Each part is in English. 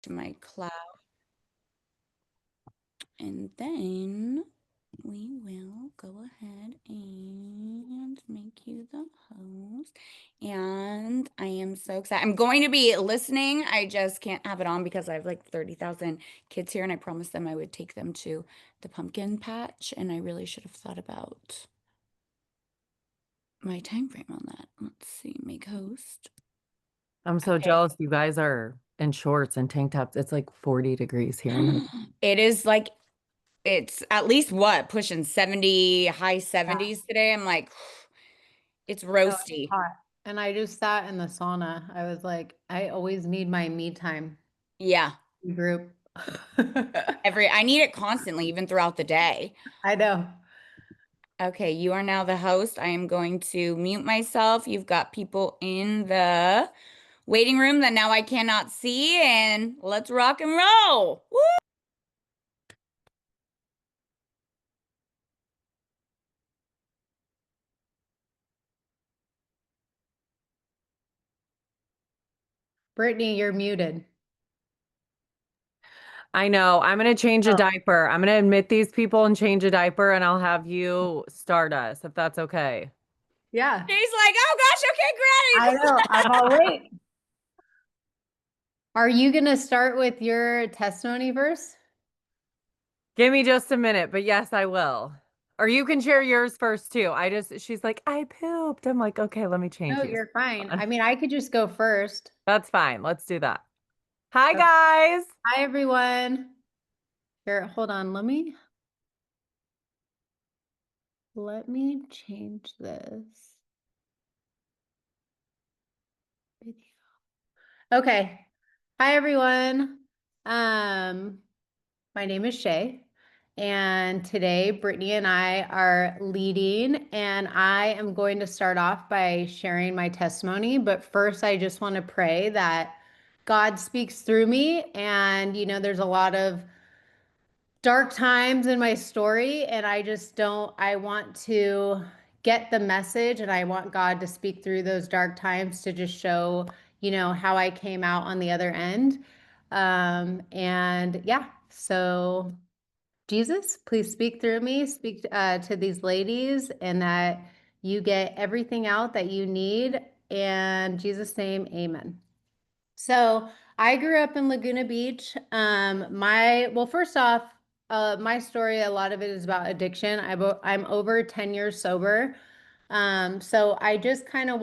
to my cloud. And then we will go ahead and make you the host. And I am so excited. I'm going to be listening. I just can't have it on because I have like 30,000 kids here, and I promised them I would take them to the pumpkin patch, and I really should have thought about my time frame on that. Let's see, make host. I'm so jealous you guys are in shorts and tank tops. It's like 40 degrees here. It is like it's at least what, pushing 70, high 70s today. I'm like, it's Oh, it's roasty. hot. And I just sat in the sauna. I was like, I always need my me time Yeah. group. I need it constantly, even throughout the day. I know. Okay, you are now the host. I am going to mute myself. You've got people in the waiting room that now I cannot see, and let's rock and roll. Woo! Brittany, you're muted. I know. I'm going to change a diaper. I'm going to admit these people and change a diaper, and I'll have you start us if that's okay. Yeah. She's like, oh gosh, I okay, great. know. I'm all wait. Are you going to start with your testimony verse? Give me just a minute, but yes, I will. Or you can share yours first too. She's like, I pooped. I'm like, okay, let me change No, these. you're fine. I mean, I could just go first. That's fine. Let's do that. Hi, Okay. guys. Hi, everyone. Here, hold on. Let me change this video. Okay. Hi, everyone. My name is Shay, and today Brittany and I are leading, and I am going to start off by sharing my testimony. But first, I just want to pray that God speaks through me. And, there's a lot of dark times in my story, and I want to get the message, and I want God to speak through those dark times to just show, how I came out on the other end. And yeah, so Jesus, please speak through me, speak to these ladies, and that you get everything out that you need. In Jesus' name, amen. So I grew up in Laguna Beach. First off, my story, a lot of it is about addiction. I'm over 10 years sober. So I just kind of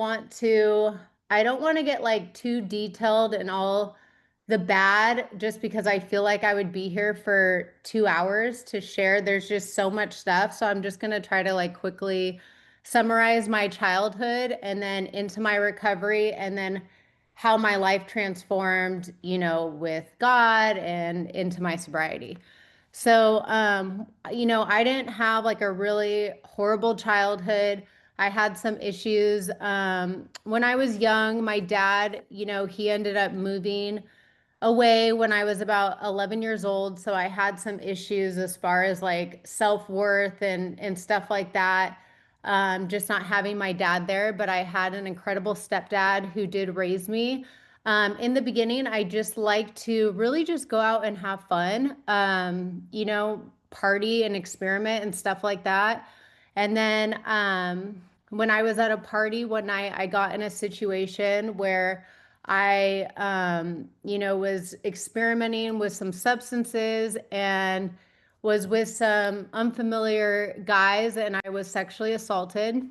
I don't want to get like too detailed and all the bad, just because I feel like I would be here for 2 hours to share. There's just so much stuff. So I'm just going to try to like quickly summarize my childhood and then into my recovery, and then how my life transformed, with God and into my sobriety. So, I didn't have like a really horrible childhood. I had some issues. When I was young, my dad, he ended up moving away when I was about 11 years old. So I had some issues as far as like self-worth and stuff like that. Just not having my dad there, but I had an incredible stepdad who did raise me. In the beginning, I just like to really just go out and have fun, party and experiment and stuff like that. And then when I was at a party one night, I got in a situation where I, was experimenting with some substances and was with some unfamiliar guys, and I was sexually assaulted.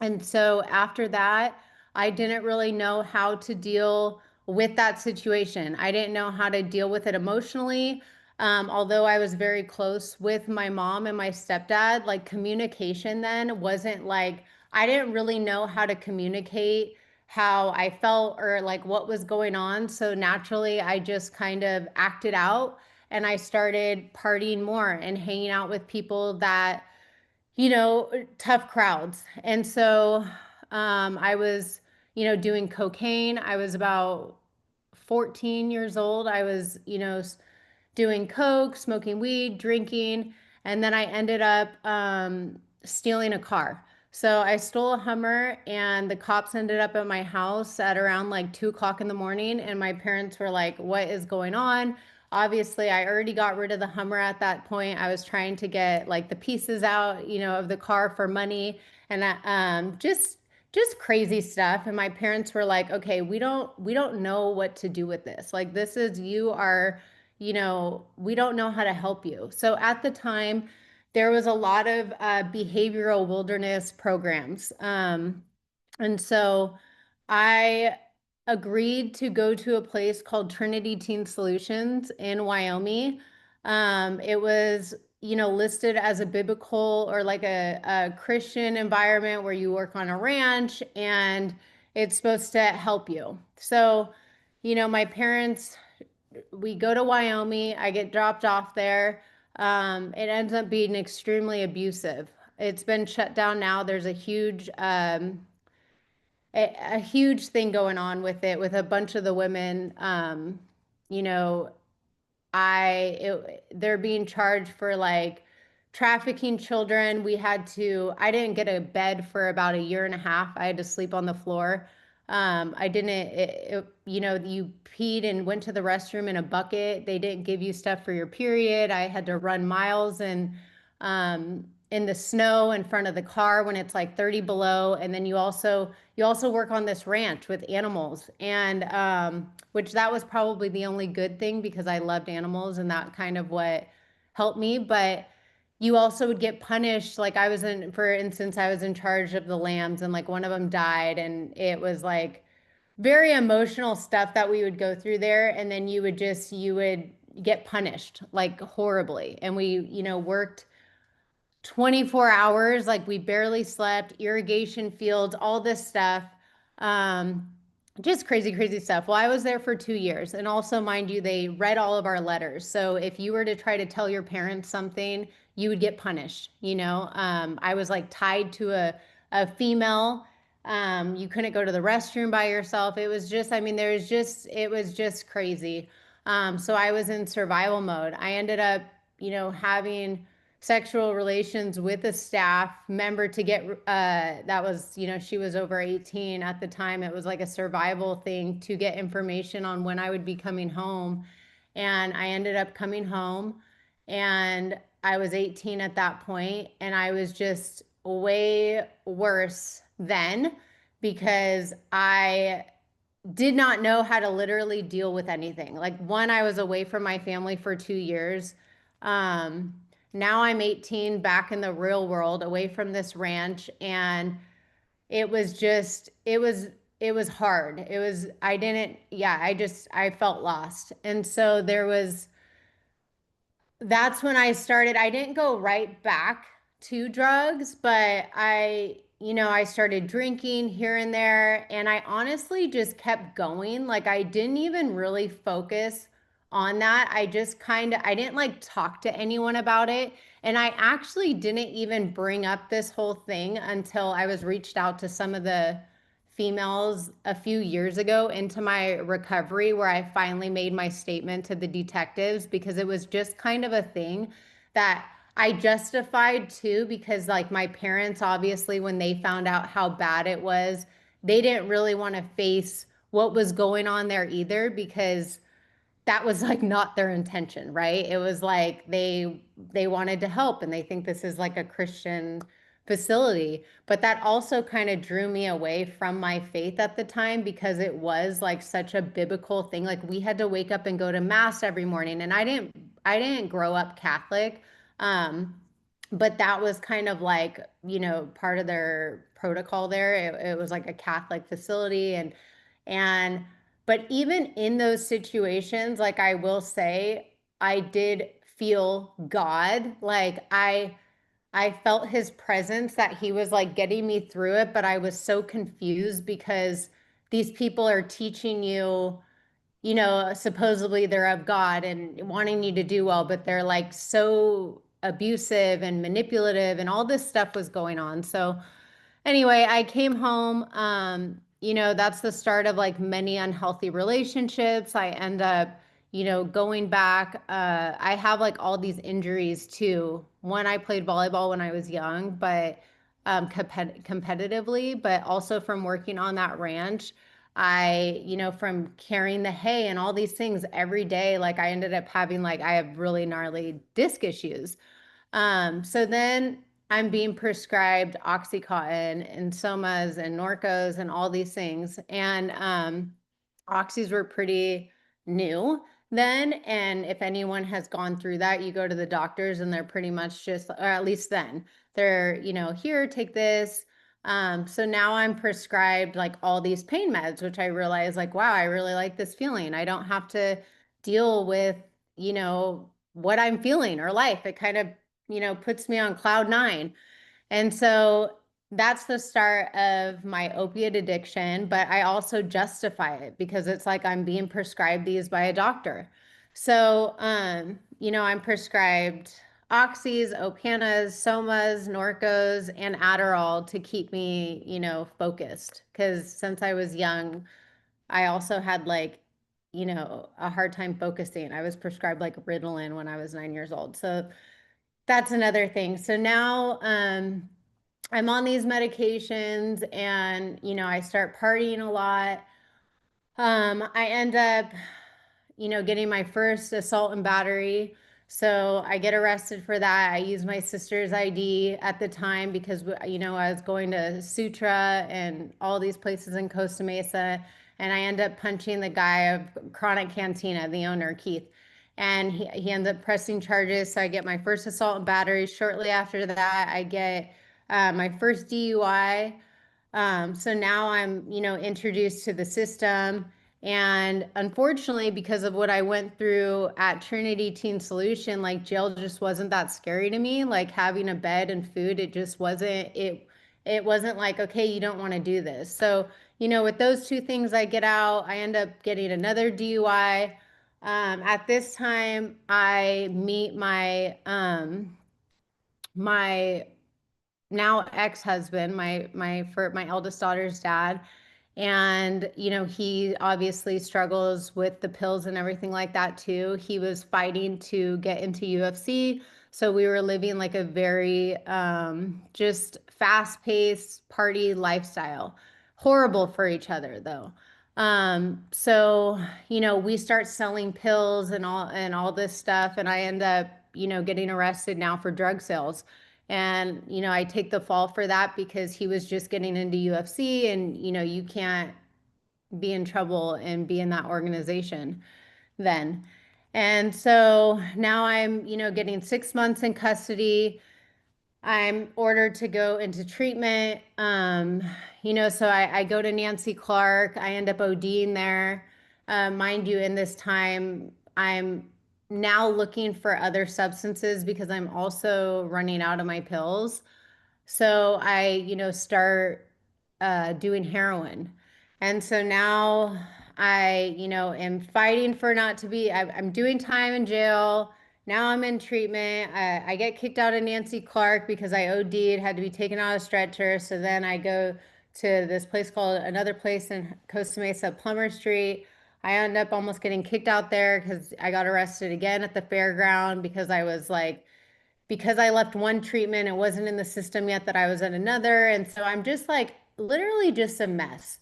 And so after that, I didn't really know how to deal with that situation. I didn't know how to deal with it emotionally. Although I was very close with my mom and my stepdad, like communication then wasn't like, I didn't really know how to communicate how I felt or like what was going on. So naturally, I just kind of acted out, and I started partying more and hanging out with people that, tough crowds. And so I was, doing cocaine. I was about 14 years old. I was, doing coke, smoking weed, drinking, and then I ended up stealing a car. So I stole a Hummer and the cops ended up at my house at around like 2 o'clock in the morning. And my parents were like, what is going on? Obviously, I already got rid of the Hummer at that point. I was trying to get like the pieces out, of the car for money and just crazy stuff. And my parents were like, okay, we don't know what to do with this. Like this is you are, we don't know how to help you. So at the time, there was a lot of behavioral wilderness programs. And so I agreed to go to a place called Trinity Teen Solutions in Wyoming. It was, listed as a biblical or like a Christian environment where you work on a ranch and it's supposed to help you. So, my parents, we go to Wyoming, I get dropped off there. It ends up being extremely abusive. It's been shut down now. There's a huge thing going on with it with a bunch of the women. You know, they're being charged for like trafficking children. I didn't get a bed for about a year and a half. I had to sleep on the floor. I didn't, you peed and went to the restroom in a bucket. They didn't give you stuff for your period. I had to run miles in the snow in front of the car when it's like 30 below. And then you also work on this ranch with animals and, which that was probably the only good thing because I loved animals and that kind of what helped me. But you also would get punished. Like for instance, I was in charge of the lambs and like one of them died and it was like very emotional stuff that we would go through there. And then you would get punished like horribly. And we, worked 24 hours, like we barely slept, irrigation fields, all this stuff. Um, just crazy, crazy stuff. Well, I was there for 2 years. And also, mind you, they read all of our letters. So if you were to try to tell your parents something, you would get punished. I was like tied to a female. You couldn't go to the restroom by yourself. It was just, I mean, it was just crazy. So I was in survival mode. I ended up, having sexual relations with a staff member to get that was, she was over 18 at the time. It was like a survival thing to get information on when I would be coming home. And I ended up coming home and I was 18 at that point and I was just way worse then because I did not know how to literally deal with anything. Like one, I was away from my family for 2 years. Now I'm 18, back in the real world, away from this ranch, and it was just, it was hard. I felt lost. And so that's when I didn't go right back to drugs, but I started drinking here and there, and I honestly just kept going. Like I didn't even really focus on that. I didn't like talk to anyone about it. And I actually didn't even bring up this whole thing until I was reached out to some of the females a few years ago into my recovery where I finally made my statement to the detectives because it was just kind of a thing that I justified too because like my parents obviously when they found out how bad it was, they didn't really want to face what was going on there either because that was like not their intention, right? It was like they wanted to help and they think this is like a Christian facility, but that also kind of drew me away from my faith at the time because it was like such a biblical thing. Like we had to wake up and go to mass every morning and I didn't grow up Catholic. But that was kind of like, part of their protocol there. It was like a Catholic facility and but even in those situations, like I will say, I did feel God. Like I felt his presence that he was like getting me through it, but I was so confused because these people are teaching you, supposedly they're of God and wanting you to do well, but they're like so abusive and manipulative and all this stuff was going on. So anyway, I came home. That's the start of like many unhealthy relationships. I end up, going back. I have like all these injuries too. One, I played volleyball when I was young, but competitively, but also from working on that ranch. From carrying the hay and all these things every day, like I ended up having like, I have really gnarly disc issues. So then I'm being prescribed Oxycontin and Somas and Norcos and all these things. And Oxys were pretty new then. And if anyone has gone through that, you go to the doctors and they're pretty much just, or at least then, they're, here, take this. So now I'm prescribed like all these pain meds, which I realize like, wow, I really like this feeling. I don't have to deal with, what I'm feeling or life. It kind of, puts me on cloud nine. And so that's the start of my opiate addiction, but I also justify it because it's like I'm being prescribed these by a doctor. So, I'm prescribed Oxys, Opanas, Somas, Norcos, and Adderall to keep me, focused. Because since I was young, I also had like, a hard time focusing. I was prescribed like Ritalin when I was 9 years old. So that's another thing. So now I'm on these medications and, I start partying a lot. I end up, getting my first assault and battery. So I get arrested for that. I use my sister's ID at the time because, I was going to Sutra and all these places in Costa Mesa. And I end up punching the guy of Chronic Cantina, the owner, Keith. And he ends up pressing charges. So I get my first assault and battery. Shortly after that, I get my first DUI. So now I'm, introduced to the system. And unfortunately, because of what I went through at Trinity Teen Solution, like jail just wasn't that scary to me. Like having a bed and food, it just wasn't, it wasn't like, okay, you don't want to do this. So, with those two things, I get out, I end up getting another DUI. At this time, I meet my now ex-husband, my eldest daughter's dad. And, he obviously struggles with the pills and everything like that too. He was fighting to get into UFC. So we were living like a very just fast-paced party lifestyle. Horrible for each other though. So, we start selling pills and all this stuff, and I end up, getting arrested now for drug sales. And, I take the fall for that because he was just getting into UFC and, you can't be in trouble and be in that organization then. And so now I'm, getting 6 months in custody. I'm ordered to go into treatment. So I go to Nancy Clark. I end up ODing there. Mind you, in this time, I'm now looking for other substances because I'm also running out of my pills. So I, start doing heroin. And so now I, am fighting for not to be, I'm doing time in jail. Now I'm in treatment. I get kicked out of Nancy Clark because I OD'd, had to be taken out of stretcher. So then I go to this place called another place in Costa Mesa, Plummer Street. I end up almost getting kicked out there because I got arrested again at the fairground because I was like, because I left one treatment, it wasn't in the system yet that I was in another. And so I'm just like literally just a mess.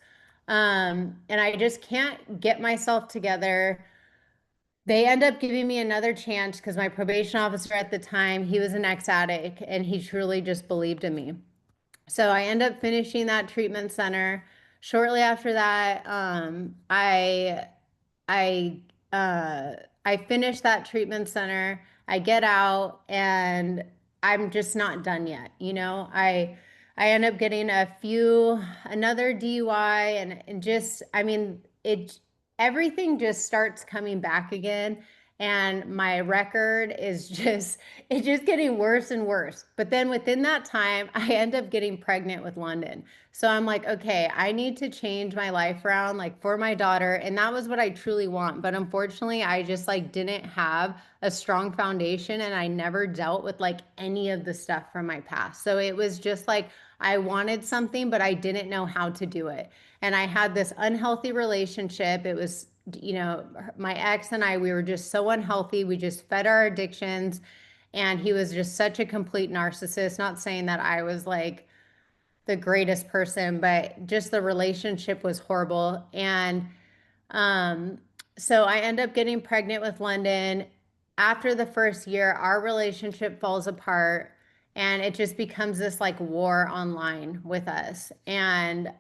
And I just can't get myself together. They end up giving me another chance because my probation officer at the time, he was an ex-addict and he truly just believed in me. So I end up finishing that treatment center. Shortly after that, I uh, I finish that treatment center. I get out and I'm just not done yet. I end up getting another DUI and just, I mean, everything just starts coming back again. And my record is just, it's just getting worse and worse. But then within that time, I end up getting pregnant with London. So I'm like, okay, I need to change my life around like for my daughter. And that was what I truly want. But unfortunately, I just like didn't have a strong foundation and I never dealt with like any of the stuff from my past. So it was just like I wanted something, but I didn't know how to do it. And I had this unhealthy relationship. It was, my ex and I, we were just so unhealthy. We just fed our addictions. And he was just such a complete narcissist. Not saying that I was like, the greatest person, but just the relationship was horrible. And um, so I end up getting pregnant with London. After the first year, our relationship falls apart and it just becomes this like war online with us. And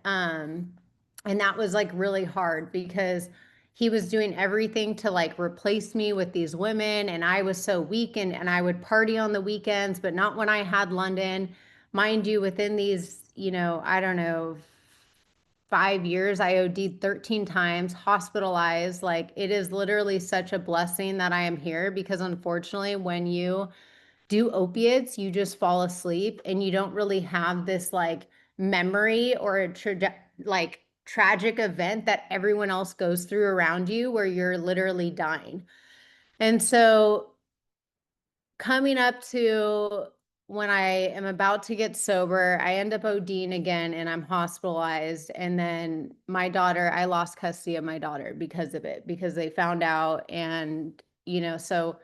that was like really hard because he was doing everything to like replace me with these women and I was so weak and I would party on the weekends, but not when I had London. Mind you, within these, I don't know, 5 years, I OD'd 13 times, hospitalized. Like it is literally such a blessing that I am here because unfortunately, when you do opiates, you just fall asleep and you don't really have this like memory or like tragic event that everyone else goes through around you where you're literally dying. And so coming up to when I am about to get sober, I end up ODing again and I'm hospitalized. And then my daughter, I lost custody of my daughter because of it, because they found out. And, so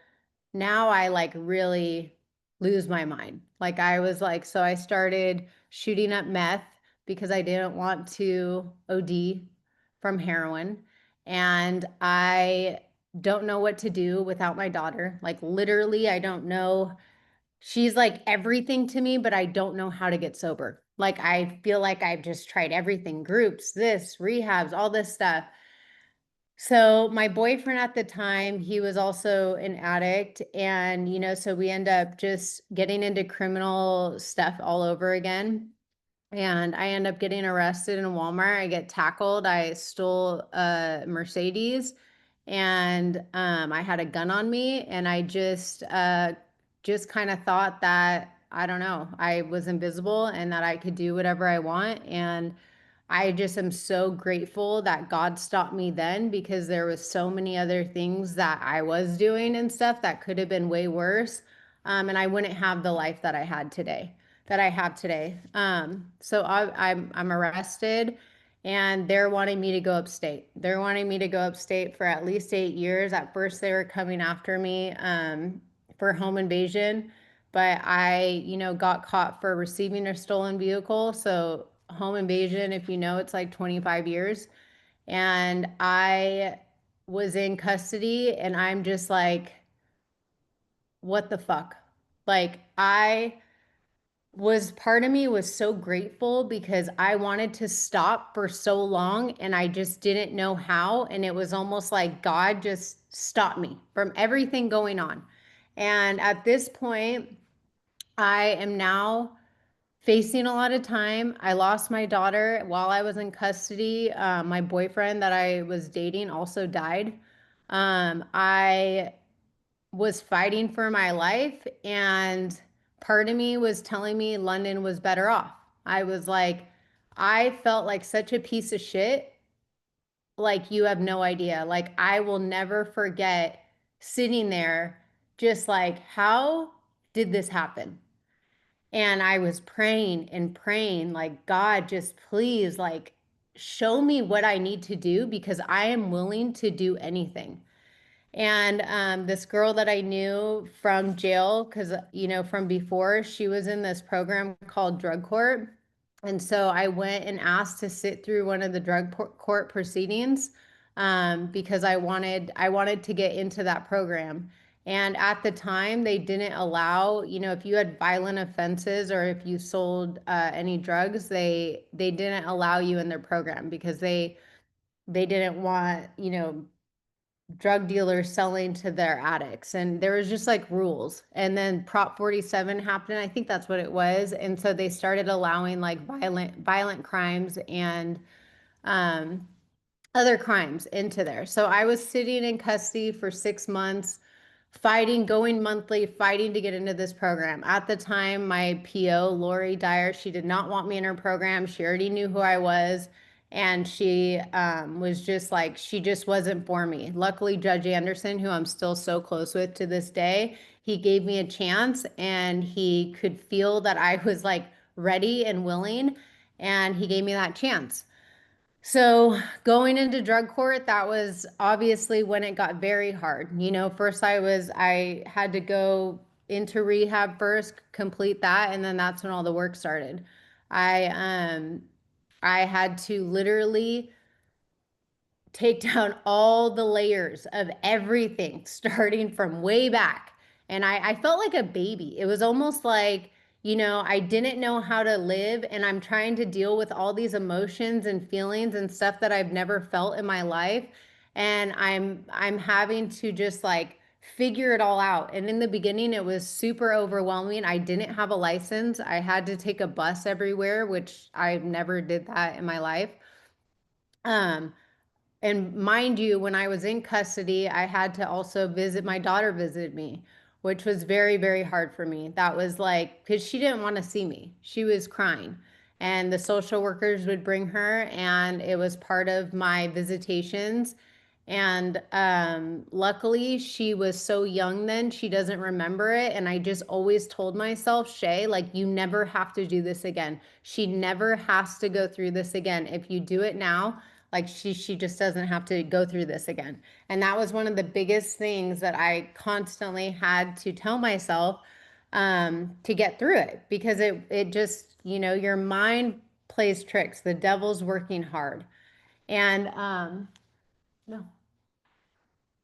now I like really lose my mind. Like I was like, so I started shooting up meth because I didn't want to OD from heroin. And I don't know what to do without my daughter. Like literally, I don't know. She's like everything to me, but I don't know how to get sober. Like I feel like I've just tried everything, groups, this, rehabs, all this stuff. So my boyfriend at the time, he was also an addict. And, so we end up just getting into criminal stuff all over again. And I end up getting arrested in Walmart. I get tackled. I stole a Mercedes and I had a gun on me. And I just kind of thought that, I don't know, I was invisible and that I could do whatever I want. And I just am so grateful that God stopped me then because there was so many other things that I was doing and stuff that could have been way worse. And I wouldn't have the life that I had today, that I have today. So I'm arrested and they're wanting me to go upstate. They're wanting me to go upstate for at least 8 years. At first they were coming after me for home invasion, but I, got caught for receiving a stolen vehicle. So home invasion, if it's like 25 years. And I was in custody and I'm just like, what the fuck? Like part of me was so grateful because I wanted to stop for so long and I just didn't know how. And it was almost like God just stopped me from everything going on. And at this point, I am now facing a lot of time. I lost my daughter while I was in custody. My boyfriend that I was dating also died. I was fighting for my life, and part of me was telling me London was better off. I was like, I felt like such a piece of shit. Like, you have no idea. Like, I will never forget sitting there, just like, how did this happen? And I was praying and praying, like, God, just please, like, show me what I need to do because I am willing to do anything. And this girl that I knew from jail, because, from before, she was in this program called Drug Court. And so I went and asked to sit through one of the court proceedings because I wanted to get into that program. And at the time, they didn't allow, if you had violent offenses or if you sold any drugs, they didn't allow you in their program because they didn't want, drug dealers selling to their addicts. And there was just like rules. And then Prop 47 happened. I think that's what it was. And so they started allowing like violent crimes and um, other crimes into there. So I was sitting in custody for 6 months, fighting, going monthly, fighting to get into this program. At the time, my PO, Lori Dyer, she did not want me in her program. She already knew who I was. And she was just like, she just wasn't for me. Luckily, Judge Anderson, who I'm still so close with to this day, he gave me a chance and he could feel that I was like ready and willing. And he gave me that chance. So going into drug court, that was obviously when it got very hard. First I had to go into rehab first, complete that, and then that's when all the work started. I um I had to literally take down all the layers of everything starting from way back. And I felt like a baby. It was almost like, I didn't know how to live, and I'm trying to deal with all these emotions and feelings and stuff that I've never felt in my life. And I'm having to just like figure it all out. And in the beginning, it was super overwhelming. I didn't have a license. I had to take a bus everywhere, which I never did that in my life. Um, and mind you, when I was in custody, I had to also visit, my daughter visited me, which was very, very hard for me. That was like, because she didn't want to see me. She was crying. And the social workers would bring her, and it was part of my visitations. And luckily, she was so young then, she doesn't remember it. And I just always told myself, Shay, like, you never have to do this again. She never has to go through this again. If you do it now, like she just doesn't have to go through this again. And that was one of the biggest things that I constantly had to tell myself to get through it, because it just, your mind plays tricks. The devil's working hard. And no,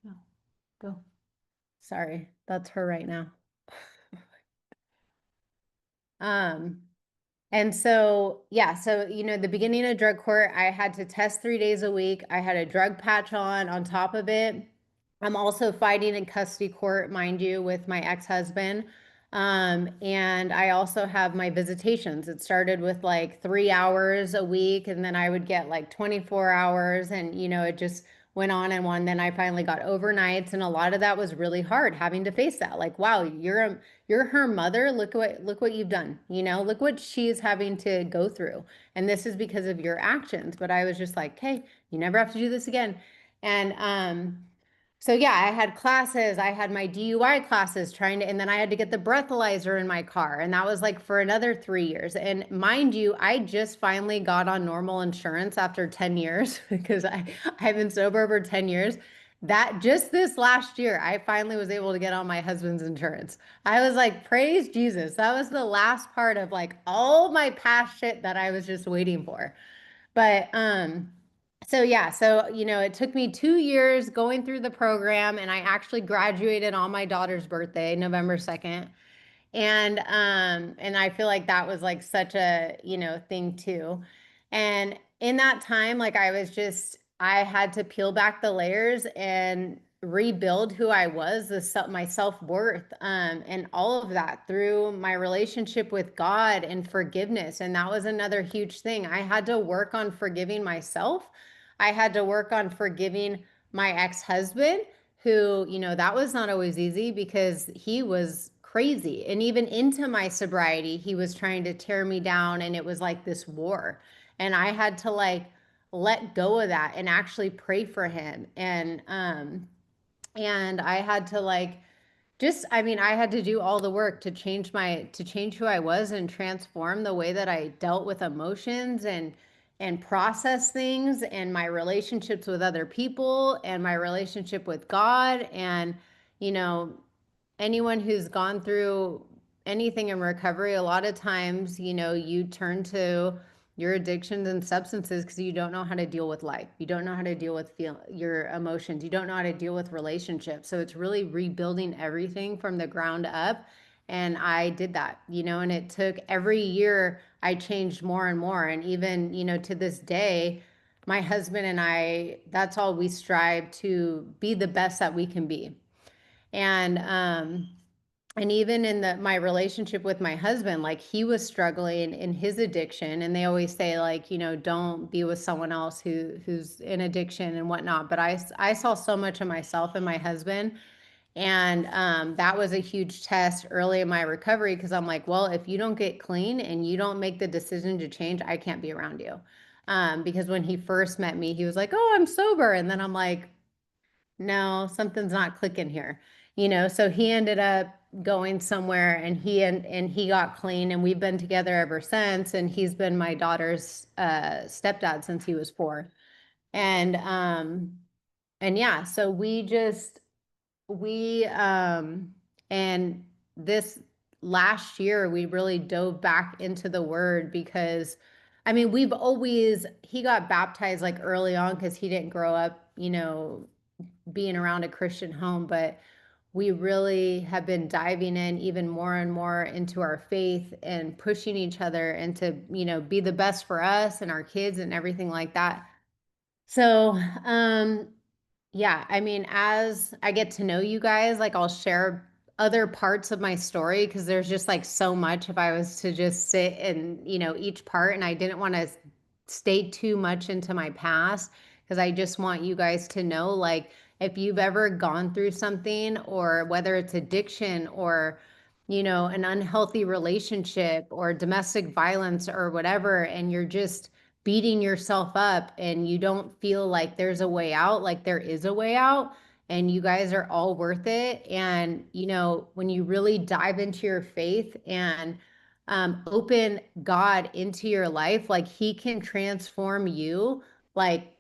no, go. Sorry, that's her right now. Um, And so, yeah, so, the beginning of drug court, I had to test 3 days a week. I had a drug patch on top of it. I'm also fighting in custody court, mind you, with my ex-husband. And I also have my visitations. It started with like 3 hours a week, and then I would get like 24 hours, and, it just went on and on. Then I finally got overnights, and a lot of that was really hard, having to face that. Like, wow, you're her mother. Look what you've done. Look what she's having to go through. And this is because of your actions. But I was just like, hey, you never have to do this again. And so yeah, I had classes, I had my DUI classes and then I had to get the breathalyzer in my car. And that was like for another 3 years. And mind you, I just finally got on normal insurance after 10 years because I've been sober for 10 years. That just this last year, I finally was able to get on my husband's insurance. I was like, praise Jesus. That was the last part of like all my past shit that I was just waiting for. But so yeah, so it took me 2 years going through the program, and I actually graduated on my daughter's birthday, November 2nd. And I feel like that was like such a, thing too. And in that time, like I had to peel back the layers and rebuild who I was, my self-worth, and all of that through my relationship with God and forgiveness. And that was another huge thing. I had to work on forgiving myself. I had to work on forgiving my ex-husband, who, that was not always easy because he was crazy. And even into my sobriety, he was trying to tear me down, and it was like this war. And I had to like let go of that and actually pray for him. And I had to like I mean, I had to do all the work to change who I was and transform the way that I dealt with emotions and process things, and my relationships with other people, and my relationship with God. And, you know, anyone who's gone through anything in recovery, a lot of times, you turn to your addictions and substances because you don't know how to deal with life. You don't know how to deal with your emotions. You don't know how to deal with relationships. So it's really rebuilding everything from the ground up. And I did that, and it took every year I changed more and more. And even, to this day, my husband and I, that's all we strive to be, the best that we can be. And even in my relationship with my husband, like he was struggling in his addiction, and they always say like, don't be with someone else who's in addiction and whatnot. But I saw so much of myself in my husband. And that was a huge test early in my recovery, because I'm like, well, if you don't get clean and you don't make the decision to change, I can't be around you. Because when he first met me, he was like, oh, I'm sober. And then I'm like, no, something's not clicking here. So he ended up going somewhere, and he got clean, and we've been together ever since. And he's been my daughter's stepdad since he was 4. And yeah, so we and this last year we really dove back into the word because I mean, he got baptized like early on because he didn't grow up, being around a Christian home, but we really have been diving in even more and more into our faith and pushing each other and to, be the best for us and our kids and everything like that. So, yeah, I mean, as I get to know you guys, like I'll share other parts of my story because there's just like so much if I was to just sit and, each part, and I didn't want to stay too much into my past because I just want you guys to know, like, if you've ever gone through something, or whether it's addiction or, an unhealthy relationship or domestic violence or whatever, and you're just beating yourself up and you don't feel like there's a way out, like there is a way out, and you guys are all worth it. And, when you really dive into your faith and open God into your life, like he can transform you like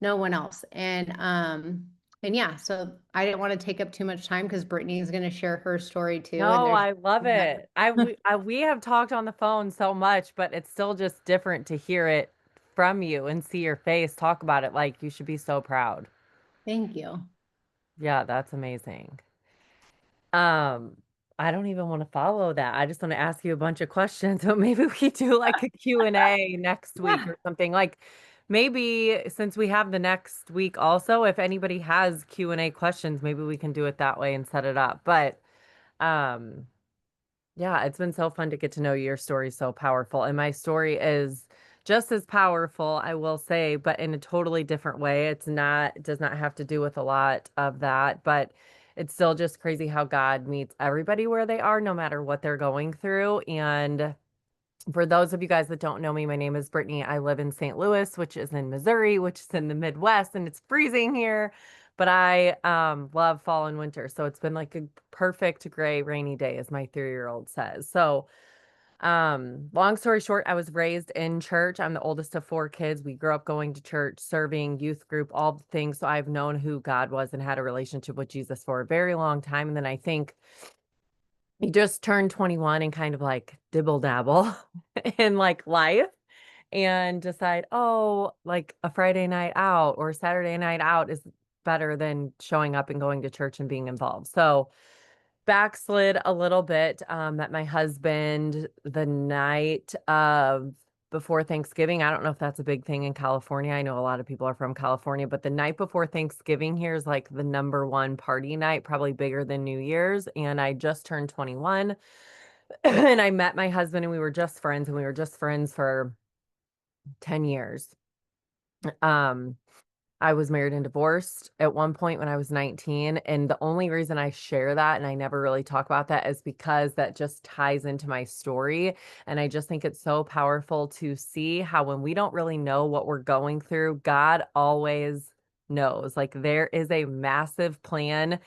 no one else. And yeah, so I didn't want to take up too much time because Brittany is going to share her story too. And No, there's I love it. We have talked on the phone so much, but it's still just different to hear it from you and see your face talk about it. Like you should be so proud. Thank you. Yeah, that's amazing. Um, I don't even want to follow that. I just want to ask you a bunch of questions, but maybe we do like a Q&A next week Yeah. or something. Like maybe since we have the next week also, if anybody has Q&A questions, maybe we can do it that way and set it up. But um yeah, it's been so fun to get to know you. Your story is so powerful. And my story is just as powerful, I will say, but in a totally different way. It does not have to do with a lot of that, but it's still just crazy how God meets everybody where they are, no matter what they're going through. And for those of you guys that don't know me, my name is Brittany. I live in St. Louis, which is in Missouri, which is in the Midwest, and it's freezing here. But I love fall and winter. So it's been like a perfect gray, rainy day, as my 3-year-old says. So long story short, I was raised in church. I'm the oldest of 4 kids. We grew up going to church, serving, youth group, all the things. So I've known who God was and had a relationship with Jesus for a very long time. And then I think you just turned 21 and kind of like dibble dabble in like life and decide, oh, like a Friday night out or Saturday night out is better than showing up and going to church and being involved. So backslid a little bit. Met my husband the night of before Thanksgiving. I don't know if that's a big thing in California. I know a lot of people are from California, but the night before Thanksgiving here is like the #1 party night, probably bigger than New Year's. And I just turned 21 and I met my husband and we were just friends, and we were just friends for 10 years. Um, I was married and divorced at one point when I was 19. And the only reason I share that and I never really talk about that is because that just ties into my story. And I just think it's so powerful to see how when we don't really know what we're going through, God always knows. Like there is a massive plan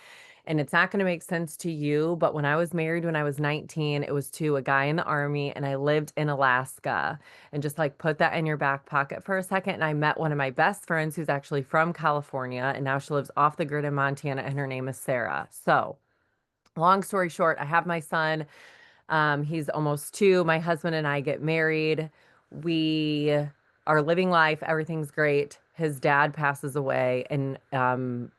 and it's not going to make sense to you. But when I was married when I was 19, it was to a guy in the army and I lived in Alaska. And just like put that in your back pocket for a second. And I met one of my best friends who's actually from California and now she lives off the grid in Montana and her name is Sarah. So long story short, I have my son. He's almost 2. My husband and I get married. We are living life. Everything's great. His dad passes away and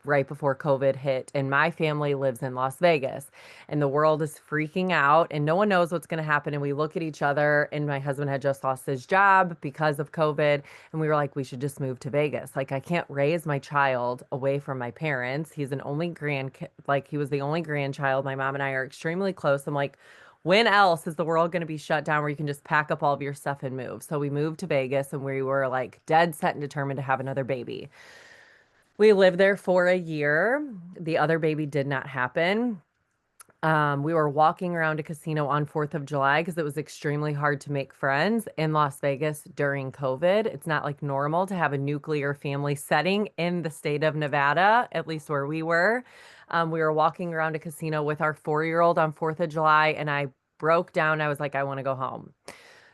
right before COVID hit, and my family lives in Las Vegas, and the world is freaking out, and no one knows what's going to happen. And we look at each other, and my husband had just lost his job because of COVID, and we were like, we should just move to Vegas. Like, I can't raise my child away from my parents. He's an only like he was the only grandchild. My mom and I are extremely close. I'm like, when else is the world going to be shut down where you can just pack up all of your stuff and move? So we moved to Vegas and we were like dead set and determined to have another baby. We lived there for a year. The other baby did not happen. We were walking around a casino on 4th of July because it was extremely hard to make friends in Las Vegas during COVID. It's not like normal to have a nuclear family setting in the state of Nevada, at least where we were. We were walking around a casino with our 4-year-old on 4th of July, and I broke down. I was like, I want to go home.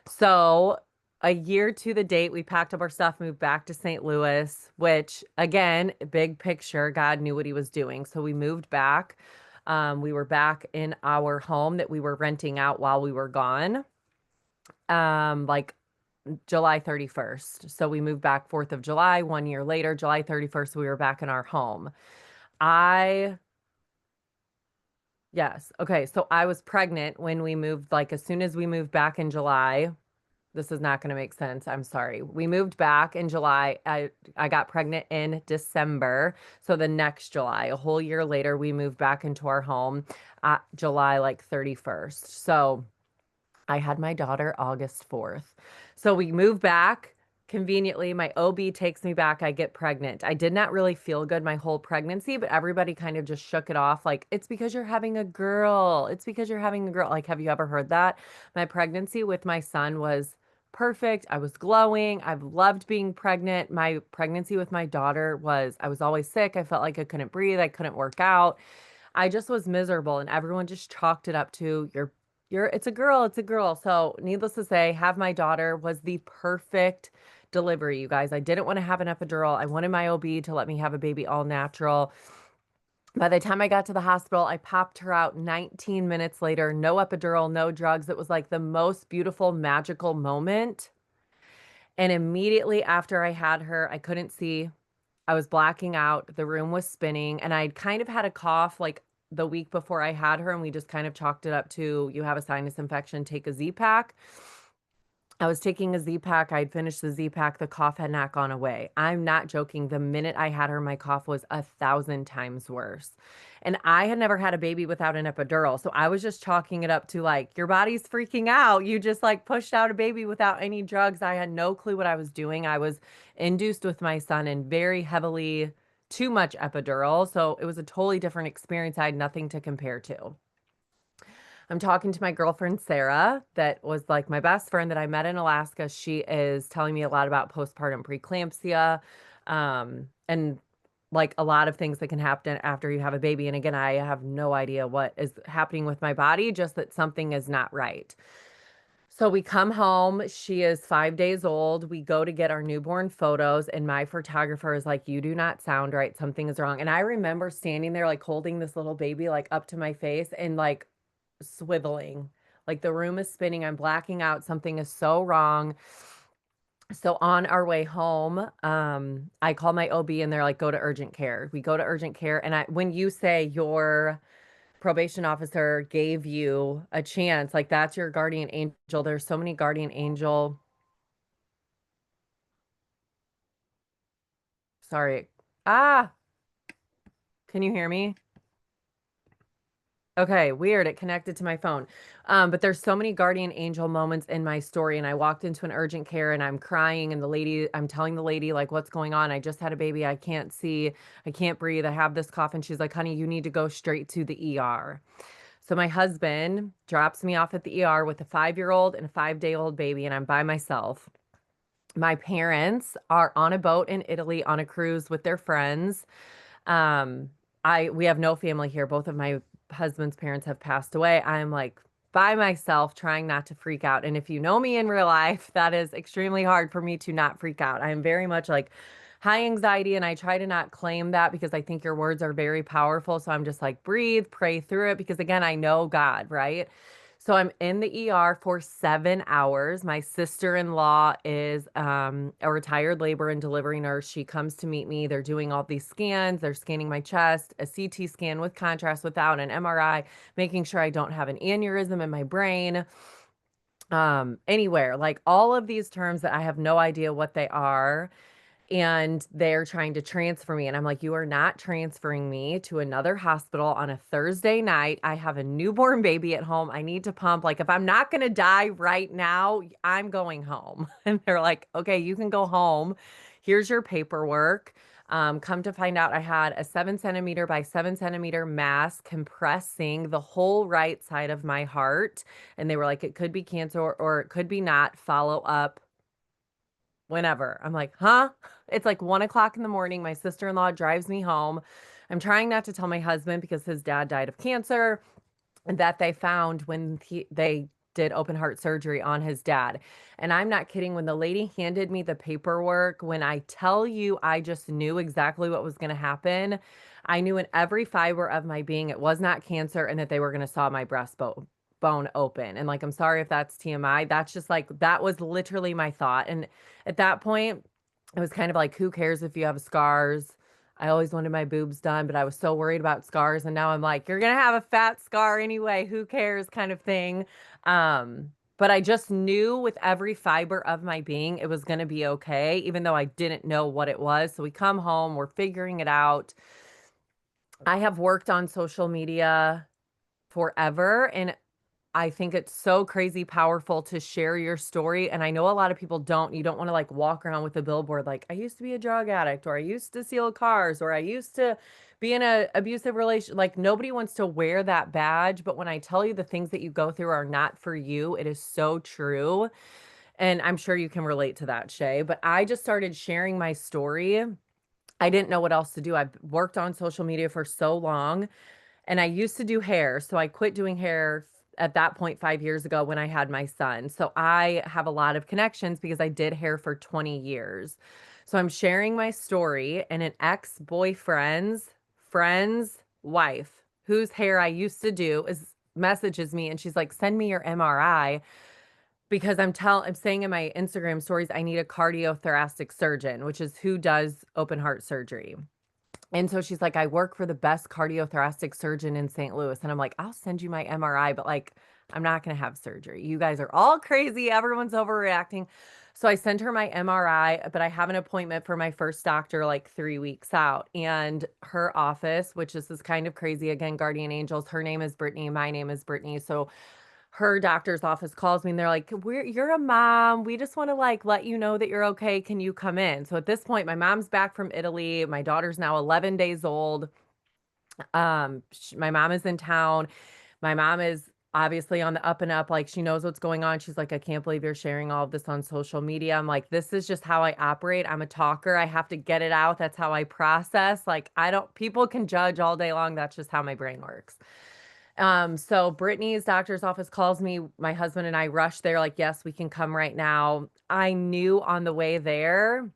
So a year to the date, we packed up our stuff, moved back to St. Louis, which again, big picture, God knew what he was doing. So we moved back. We were back in our home that we were renting out while we were gone, like July 31st. So we moved back 4th of July, 1 year later, July 31st, we were back in our home. Yes. Okay. So I was pregnant when we moved, like as soon as we moved back in July. This is not going to make sense. I'm sorry. We moved back in July. I got pregnant in December. So the next July, a whole year later, we moved back into our home, July like 31st. So I had my daughter August 4th. So we moved back. Conveniently, my OB takes me back. I get pregnant. I did not really feel good my whole pregnancy, but everybody kind of just shook it off. Like, it's because you're having a girl. It's because you're having a girl. Like, have you ever heard that? My pregnancy with my son was perfect. I was glowing. I've loved being pregnant. My pregnancy with my daughter I was always sick. I felt like I couldn't breathe. I couldn't work out. I just was miserable, and everyone just chalked it up to it's a girl, it's a girl. So needless to say, have my daughter was the perfect delivery, you guys. I didn't want to have an epidural. I wanted my OB to let me have a baby all natural. By the time I got to the hospital, I popped her out 19 minutes later. No epidural, no drugs. It was like the most beautiful, magical moment. And immediately after I had her, I couldn't see. I was blacking out. The room was spinning, and I'd kind of had a cough like the week before I had her, and we just kind of chalked it up to, you have a sinus infection, take a Z-Pack. I was taking a Z-Pack. I'd finished the Z-Pack. The cough had not gone away. I'm not joking. The minute I had her, my cough was 1,000 times worse. And I had never had a baby without an epidural. So I was just chalking it up to like, your body's freaking out. You just like pushed out a baby without any drugs. I had no clue what I was doing. I was induced with my son and very heavily too much epidural. So it was a totally different experience. I had nothing to compare to. I'm talking to my girlfriend, Sarah, that was like my best friend that I met in Alaska. She is telling me a lot about postpartum preeclampsia, and like a lot of things that can happen after you have a baby. And again, I have no idea what is happening with my body, just that something is not right. So we come home. She is 5 days old. We go to get our newborn photos, and my photographer is like, "You do not sound right. Something is wrong." And I remember standing there, like holding this little baby, like up to my face and like swiveling. Like the room is spinning. I'm blacking out. Something is so wrong. So on our way home, I call my OB and they're like, go to urgent care. We go to urgent care. And when you say your probation officer gave you a chance, like that's your guardian angel. There's so many guardian angel. Sorry. Ah, can you hear me? Okay, weird. It connected to my phone. But there's so many guardian angel moments in my story. And I walked into an urgent care and I'm crying. And I'm telling the lady, like, what's going on? I just had a baby. I can't see. I can't breathe. I have this cough. And she's like, honey, you need to go straight to the ER. So my husband drops me off at the ER with a 5-year-old and a 5-day-old baby. And I'm by myself. My parents are on a boat in Italy on a cruise with their friends. Um, we have no family here. Both of my husband's parents have passed away. I'm like by myself trying not to freak out. And if you know me in real life, that is extremely hard for me to not freak out. I am very much like high anxiety, and I try to not claim that because I think your words are very powerful. So I'm just like, breathe, pray through it, because again, I know God, right? So I'm in the ER for 7 hours. My sister-in-law is a retired labor and delivery nurse. She comes to meet me. They're doing all these scans. They're scanning my chest, a CT scan with contrast, without an MRI, making sure I don't have an aneurysm in my brain. Anywhere, like all of these terms that I have no idea what they are. And they're trying to transfer me. And I'm like, you are not transferring me to another hospital on a Thursday night. I have a newborn baby at home. I need to pump. Like, if I'm not going to die right now, I'm going home. And they're like, okay, you can go home. Here's your paperwork. Come to find out, I had a 7 centimeter by 7 centimeter mass compressing the whole right side of my heart. And they were like, it could be cancer or it could be not. Follow up whenever. I'm like, huh? It's like 1 o'clock in the morning. My sister-in-law drives me home. I'm trying not to tell my husband because his dad died of cancer, and that they found when they did open heart surgery on his dad. And I'm not kidding. When the lady handed me the paperwork, when I tell you, I just knew exactly what was going to happen. I knew in every fiber of my being it was not cancer and that they were going to saw my bone open. And like, I'm sorry if that's TMI. That's just like, that was literally my thought. And at that point, it was kind of like, who cares if you have scars? I always wanted my boobs done, but I was so worried about scars. And now I'm like, you're going to have a fat scar anyway. Who cares kind of thing. But I just knew with every fiber of my being, it was going to be okay, even though I didn't know what it was. So we come home, we're figuring it out. I have worked on social media forever, and I think it's so crazy powerful to share your story. And I know a lot of people don't. You don't want to like walk around with a billboard like, I used to be a drug addict, or I used to steal cars, or I used to be in a abusive relation. Like, nobody wants to wear that badge. But when I tell you the things that you go through are not for you, it is so true. And I'm sure you can relate to that, Shay. But I just started sharing my story. I didn't know what else to do. I've worked on social media for so long, and I used to do hair. So I quit doing hair at that point 5 years ago when I had my son. So I have a lot of connections because I did hair for 20 years. So I'm sharing my story, and an ex-boyfriend's friend's wife, whose hair I used to do, is messages me, and she's like, send me your MRI because I'm saying in my Instagram stories, I need a cardiothoracic surgeon, which is who does open heart surgery. And so she's like, I work for the best cardiothoracic surgeon in St. Louis. And I'm like, I'll send you my MRI, but like, I'm not going to have surgery. You guys are all crazy. Everyone's overreacting. So I sent her my MRI, but I have an appointment for my first doctor like 3 weeks out. And her office, which is kind of crazy, again, guardian angels, her name is Brittany. My name is Brittany. So her doctor's office calls me and they're like, you're a mom. We just want to like let you know that you're okay. Can you come in? So at this point, my mom's back from Italy. My daughter's now 11 days old. My mom is in town. My mom is obviously on the up and up. Like, she knows what's going on. She's like, I can't believe you're sharing all of this on social media. I'm like, this is just how I operate. I'm a talker. I have to get it out. That's how I process. Like, people can judge all day long. That's just how my brain works. So Brittany's doctor's office calls me. My husband and I rush there, like, yes, we can come right now. I knew on the way there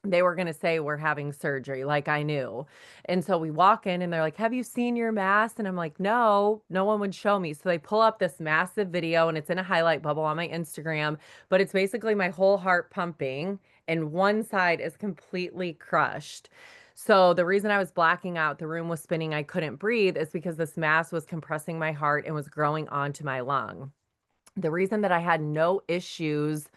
they were going to say we're having surgery. Like, I knew. And so we walk in and they're like, have you seen your mass? And I'm like, no one would show me. So they pull up this massive video and it's in a highlight bubble on my Instagram, but it's basically my whole heart pumping and one side is completely crushed. So the reason I was blacking out, the room was spinning, I couldn't breathe, is because this mass was compressing my heart and was growing onto my lung. The reason that I had no issues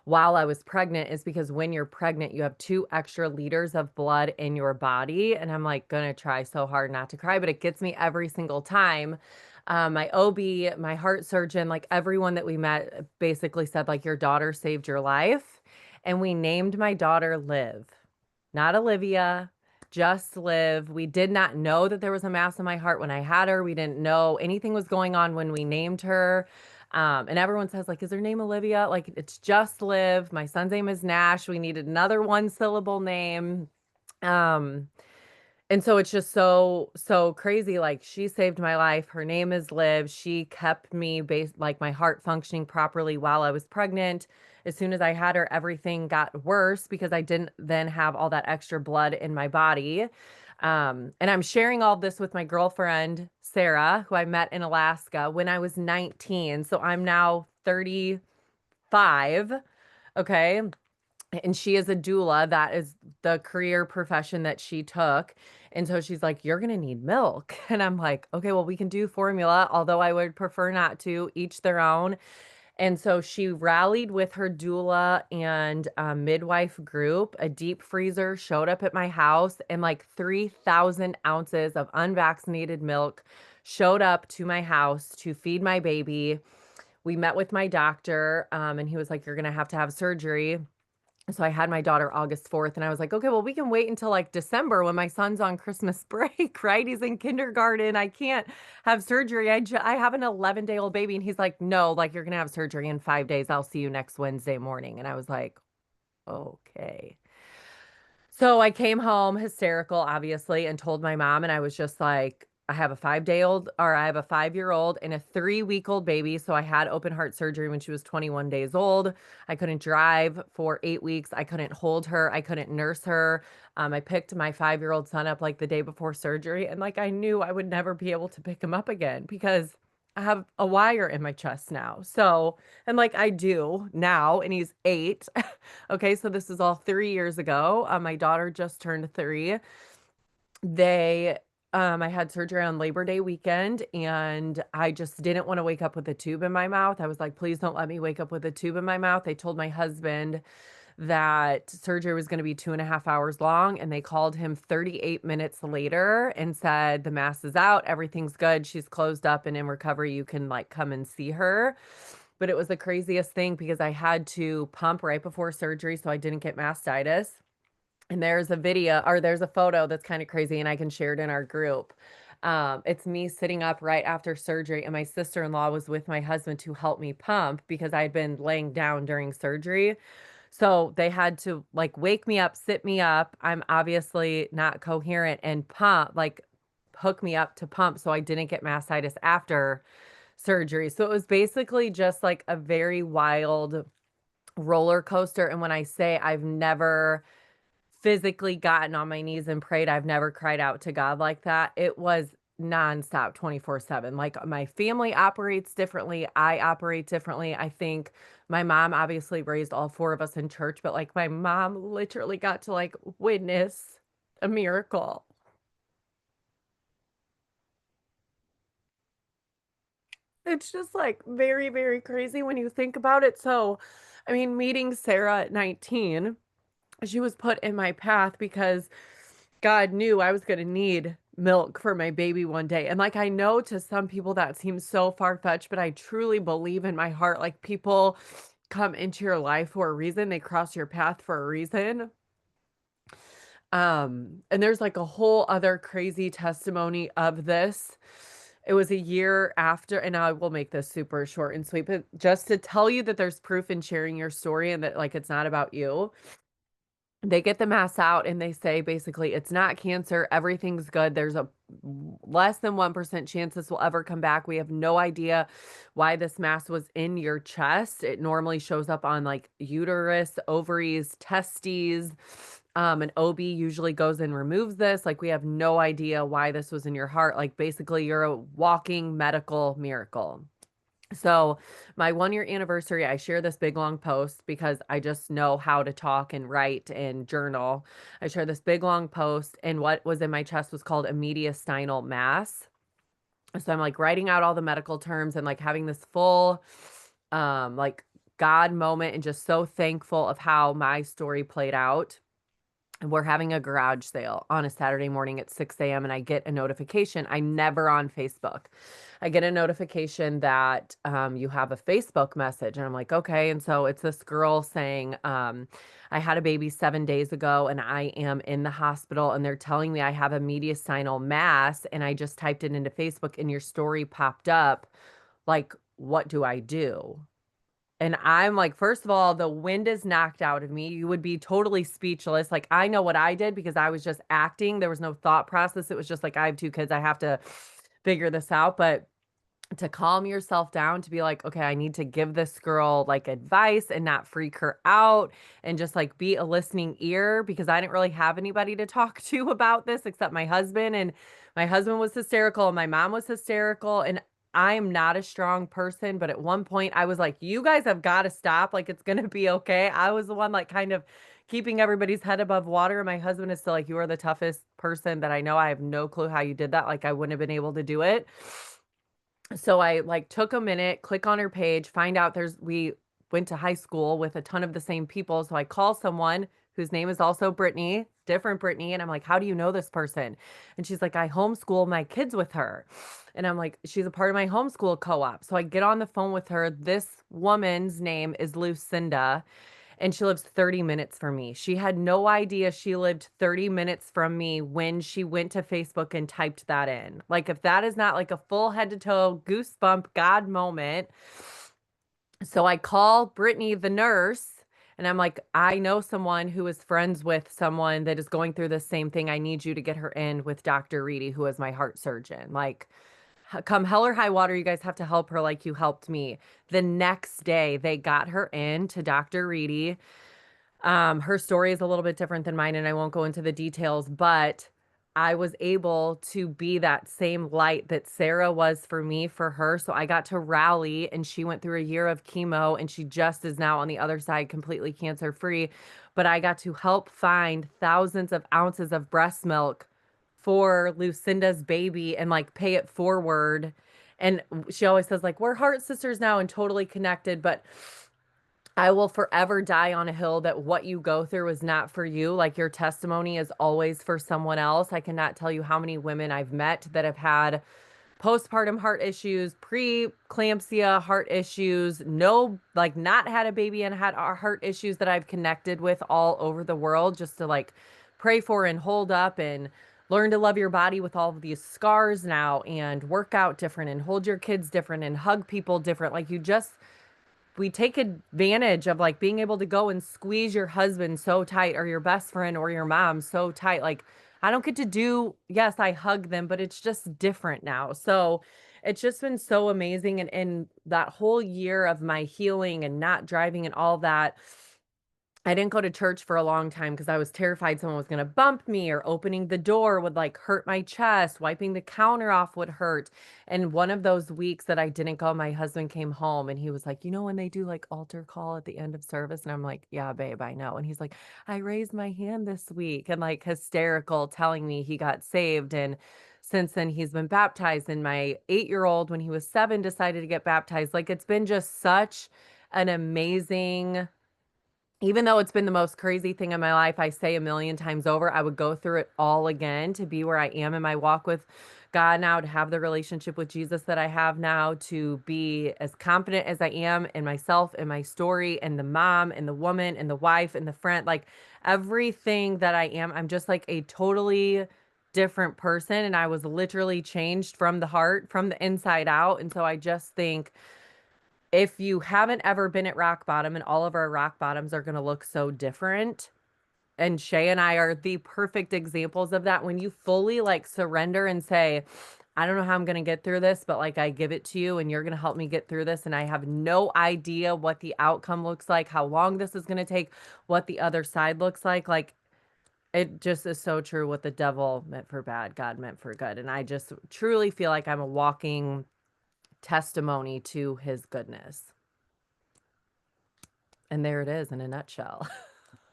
while I was pregnant is because when you're pregnant, you have 2 extra liters of blood in your body. And I'm like, gonna try so hard not to cry, but it gets me every single time. My OB, my heart surgeon, like everyone that we met basically said, like, your daughter saved your life. And we named my daughter Liv, not Olivia, just Liv. We did not know that there was a mass in my heart when I had her. We didn't know anything was going on when we named her. And everyone says, like, is her name Olivia? Like, it's just Liv. My son's name is Nash. We needed another 1 syllable name. Um, and so it's just so crazy. Like, she saved my life. Her name is Liv. She kept me like my heart functioning properly while I was pregnant. As soon as I had her, everything got worse because I didn't then have all that extra blood in my body. And I'm sharing all this with my girlfriend, Sarah, who I met in Alaska when I was 19. So I'm now 35. Okay. And she is a doula. That is the career profession that she took. And so she's like, you're going to need milk. And I'm like, okay, well, we can do formula, although I would prefer not to, each their own. And so she rallied with her doula and midwife group. A deep freezer showed up at my house, and like 3,000 ounces of unvaccinated milk showed up to my house to feed my baby. We met with my doctor, and he was like, you're going to have surgery. So I had my daughter August 4th, and I was like, okay, well, we can wait until like December when my son's on Christmas break, right? He's in kindergarten. I can't have surgery. I have an 11-day-old baby. And he's like, no, like, you're going to have surgery in 5 days. I'll see you next Wednesday morning. And I was like, okay. So I came home hysterical, obviously, and told my mom, and I was just like, I have a 5-year-old and a 3-week-old baby. So I had open heart surgery when she was 21 days old. I couldn't drive for 8 weeks. I couldn't hold her. I couldn't nurse her. I picked my 5-year-old son up like the day before surgery. And like I knew I would never be able to pick him up again because I have a wire in my chest now. So, and like I do now, and he's 8. Okay. So this is all 3 years ago. My daughter just turned 3. They I had surgery on Labor Day weekend and I just didn't want to wake up with a tube in my mouth. I was like, please don't let me wake up with a tube in my mouth. They told my husband that surgery was going to be 2.5 hours long, and they called him 38 minutes later and said, the mass is out, everything's good, she's closed up and in recovery, you can like come and see her. But it was the craziest thing because I had to pump right before surgery so I didn't get mastitis. And there's a photo that's kind of crazy, and I can share it in our group. It's me sitting up right after surgery, and my sister-in-law was with my husband to help me pump because I had been laying down during surgery. So they had to like wake me up, sit me up. I'm obviously not coherent, and hook me up to pump so I didn't get mastitis after surgery. So it was basically just like a very wild roller coaster. And when I say I've never physically gotten on my knees and prayed, I've never cried out to God like that. It was nonstop 24/7. Like my family operates differently. I operate differently. I think my mom obviously raised all 4 of us in church, but like my mom literally got to like witness a miracle. It's just like very, very crazy when you think about it. So, I mean, meeting Sarah at 19, she was put in my path because God knew I was going to need milk for my baby one day. And like, I know to some people that seems so far-fetched, but I truly believe in my heart, like people come into your life for a reason. They cross your path for a reason. And there's like a whole other crazy testimony of this. It was a year after, and I will make this super short and sweet, but just to tell you that there's proof in sharing your story and that like it's not about you. They get the mass out and they say basically it's not cancer, everything's good. There's a less than 1% chance this will ever come back. We have no idea why this mass was in your chest. It normally shows up on like uterus, ovaries, testes. An OB usually goes and removes this. Like we have no idea why this was in your heart. Like basically you're a walking medical miracle. So my 1-year anniversary, I share this big long post because I just know how to talk and write and journal. I share this big long post, and what was in my chest was called a mediastinal mass. So I'm like writing out all the medical terms and like having this full like God moment and just so thankful of how my story played out. And we're having a garage sale on a Saturday morning at 6 a.m. and I get a notification. I'm never on Facebook. I get a notification that you have a Facebook message. And I'm like, okay. And so it's this girl saying, I had a baby 7 days ago and I am in the hospital and they're telling me I have a mediastinal mass. And I just typed it into Facebook and your story popped up. Like, what do I do? And I'm like, first of all, the wind is knocked out of me. You would be totally speechless. Like, I know what I did because I was just acting. There was no thought process. It was just like, I have 2 kids. I have to figure this out. But to calm yourself down, to be like, okay, I need to give this girl like advice and not freak her out and just like be a listening ear because I didn't really have anybody to talk to about this except my husband. And my husband was hysterical and my mom was hysterical. And I'm not a strong person, but at one point I was like, you guys have got to stop. Like, it's going to be okay. I was the one like kind of keeping everybody's head above water. And my husband is still like, you are the toughest person that I know. I have no clue how you did that. Like, I wouldn't have been able to do it. So I like took a minute, click on her page, find out we went to high school with a ton of the same people. So I call someone whose name is also Brittany, different Brittany. And I'm like, how do you know this person? And she's like, I homeschool my kids with her. And I'm like, she's a part of my homeschool co-op. So I get on the phone with her. This woman's name is Lucinda and she lives 30 minutes from me. She had no idea she lived 30 minutes from me when she went to Facebook and typed that in. Like, if that is not like a full head to toe goosebump God moment. So I call Brittany, the nurse, And I'm like, I know someone who is friends with someone that is going through the same thing. I need you to get her in with Dr. Reedy, who is my heart surgeon. Like, come hell or high water, you guys have to help her like you helped me. The next day, they got her in to Dr. Reedy. Her story is a little bit different than mine, and I won't go into the details, but I was able to be that same light that Sarah was for me, for her. So I got to rally, and she went through a year of chemo, and she just is now on the other side, completely cancer free. But I got to help find thousands of ounces of breast milk for Lucinda's baby and like pay it forward. And she always says, like, we're heart sisters now and totally connected. But I will forever die on a hill that what you go through is not for you. Like, your testimony is always for someone else. I cannot tell you how many women I've met that have had postpartum heart issues, pre-eclampsia heart issues, no, like not had a baby and had heart issues that I've connected with all over the world just to like pray for and hold up and learn to love your body with all of these scars now and work out different and hold your kids different and hug people different. Like, you just, we take advantage of like being able to go and squeeze your husband so tight or your best friend or your mom so tight. Like, I don't get to do, yes, I hug them, but it's just different now. So it's just been so amazing. And that whole year of my healing and not driving and all that, I didn't go to church for a long time because I was terrified someone was going to bump me, or opening the door would like hurt my chest, wiping the counter off would hurt. And one of those weeks that I didn't go, my husband came home and he was like, you know, when they do like altar call at the end of service? And I'm like, yeah, babe, I know. And he's like, I raised my hand this week, and like hysterical, telling me he got saved. And since then, he's been baptized. And my 8-year-old, when he was 7, decided to get baptized. Like, it's been just such an amazing, even though it's been the most crazy thing in my life, I say a million times over, I would go through it all again to be where I am in my walk with God now, to have the relationship with Jesus that I have now, to be as confident as I am in myself and my story and the mom and the woman and the wife and the friend, like everything that I am. I'm just like a totally different person. And I was literally changed from the heart, from the inside out. And so I just think, if you haven't ever been at rock bottom, and all of our rock bottoms are going to look so different, and Shay and I are the perfect examples of that, when you fully like surrender and say, I don't know how I'm going to get through this, but like I give it to you and you're going to help me get through this. And I have no idea what the outcome looks like, how long this is going to take, what the other side looks like. Like, it just is so true. What the devil meant for bad, God meant for good. And I just truly feel like I'm a walking testimony to his goodness. And there it is in a nutshell.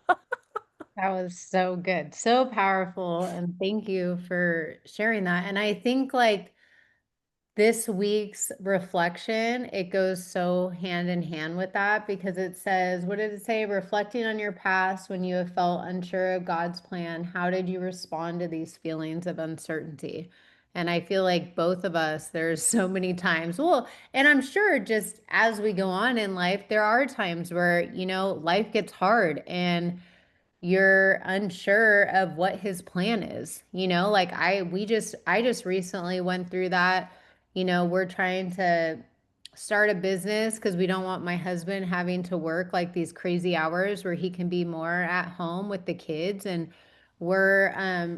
That was so good, so powerful. And thank you for sharing that. And I think like this week's reflection, it goes so hand in hand with that, because it says, what did it say? Reflecting on your past when you have felt unsure of God's plan, how did you respond to these feelings of uncertainty? And I feel like both of us, there's so many times, well, and I'm sure just as we go on in life, there are times where, you know, life gets hard and you're unsure of what his plan is. You know, like I just recently went through that. You know, we're trying to start a business because we don't want my husband having to work like these crazy hours where he can be more at home with the kids. And we're